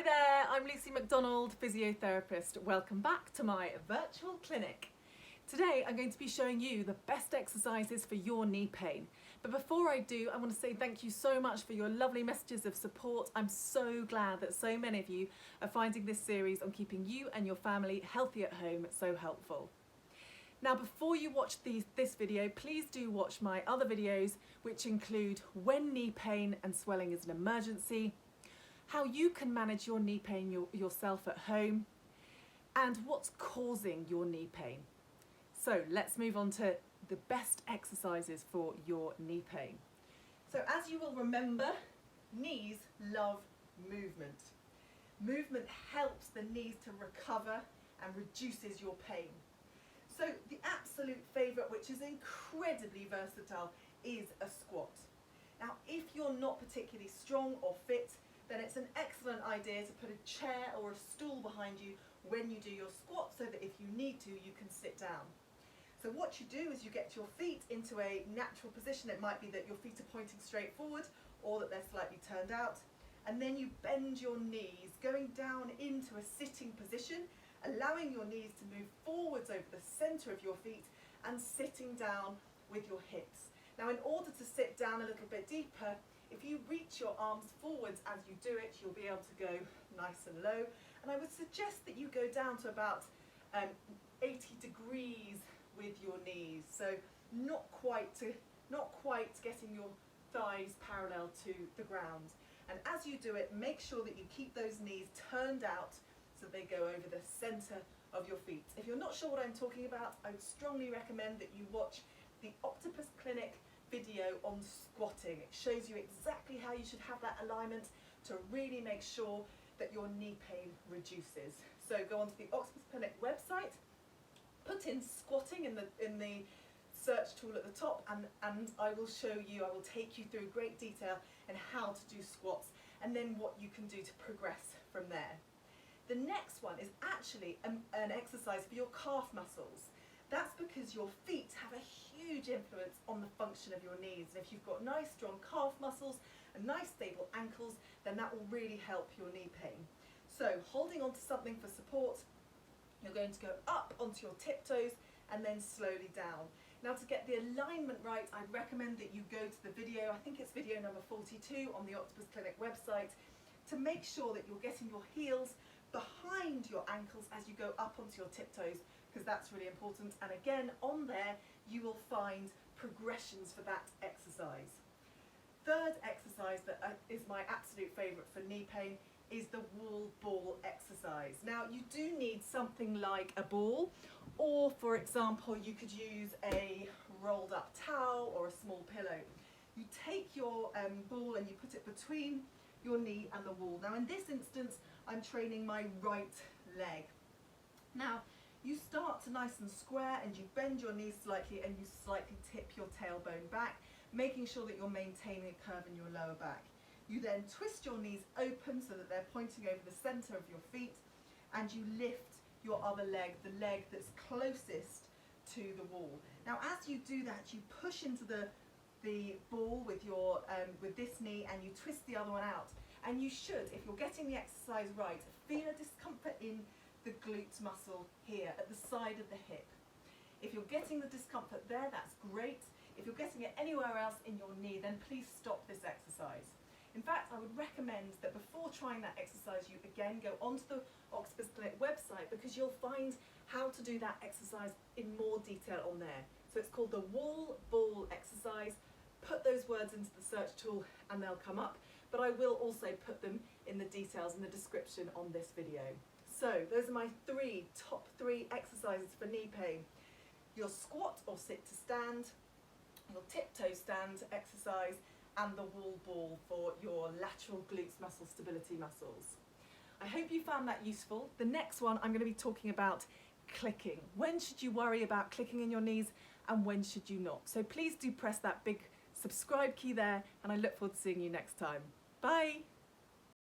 Hi there, I'm Lucy Macdonald, physiotherapist. Welcome back to my virtual clinic. Today I'm going to be showing you the best exercises for your knee pain. But before I do, I want to say thank you so much for your lovely messages of support. I'm so glad that so many of you are finding this series on keeping you and your family healthy at home so helpful. Now, before you watch this video, please do watch my other videos, which include when knee pain and swelling is an emergency, how you can manage your knee pain yourself at home, and what's causing your knee pain. So let's move on to the best exercises for your knee pain. So as you will remember, knees love movement. Movement helps the knees to recover and reduces your pain. So the absolute favourite, which is incredibly versatile, is a squat. Now, if you're not particularly strong or fit, then it's an excellent idea to put a chair or a stool behind you when you do your squat, so that if you need to, you can sit down. So what you do is you get your feet into a natural position. It might be that your feet are pointing straight forward or that they're slightly turned out. And then you bend your knees, going down into a sitting position, allowing your knees to move forwards over the centre of your feet and sitting down with your hips. Now, in order to sit down a little bit deeper, if you reach your arms forwards as you do it, you'll be able to go nice and low. And I would suggest that you go down to about 80 degrees with your knees, so not quite getting your thighs parallel to the ground. And as you do it, make sure that you keep those knees turned out so they go over the centre of your feet. If you're not sure what I'm talking about, I would strongly recommend that you watch the Octopus Clinic video on squatting. It shows you exactly how you should have that alignment to really make sure that your knee pain reduces. So go onto the Octopus Clinic website, put in squatting in the search tool at the top, and I will take you through great detail in how to do squats and then what you can do to progress from there. The next one is actually an exercise for your calf muscles. That's because your feet have a huge influence on the function of your knees. And if you've got nice strong calf muscles and nice stable ankles, then that will really help your knee pain. So holding onto something for support, you're going to go up onto your tiptoes and then slowly down. Now, to get the alignment right, I'd recommend that you go to the video, I think it's video number 42 on the Octopus Clinic website, to make sure that you're getting your heels behind your ankles as you go up onto your tiptoes, because that's really important. And again, on there you will find progressions for that exercise. Third exercise that is my absolute favourite for knee pain is the Woolball exercise. Now, you do need something like a ball, or for example you could use a rolled up towel or a small pillow. You take your ball and you put it between your knee and the wall. Now, in this instance, I'm training my right leg. Now, you start to nice and square and you bend your knees slightly and you slightly tip your tailbone back, making sure that you're maintaining a curve in your lower back. You then twist your knees open so that they're pointing over the centre of your feet, and you lift your other leg, the leg that's closest to the wall. Now, as you do that, you push into the ball with this knee and you twist the other one out. And you should, if you're getting the exercise right, feel a discomfort in the glute muscle here at the side of the hip. If you're getting the discomfort there, that's great. If you're getting it anywhere else in your knee, then please stop this exercise. In fact, I would recommend that before trying that exercise, you again go onto the Octopus Clinic website, because you'll find how to do that exercise in more detail on there. So it's called the Woolball exercise. Put those words into the search tool and they'll come up, but I will also put them in the details in the description on this video. So those are my top three exercises for knee pain: your squat or sit to stand, your tiptoe stand exercise, and the Woolball for your lateral glutes muscle stability muscles. I hope you found that useful. The next one, I'm going to be talking about clicking. When should you worry about clicking in your knees and when should you not? So please do press that big subscribe key there, and I look forward to seeing you next time. Bye!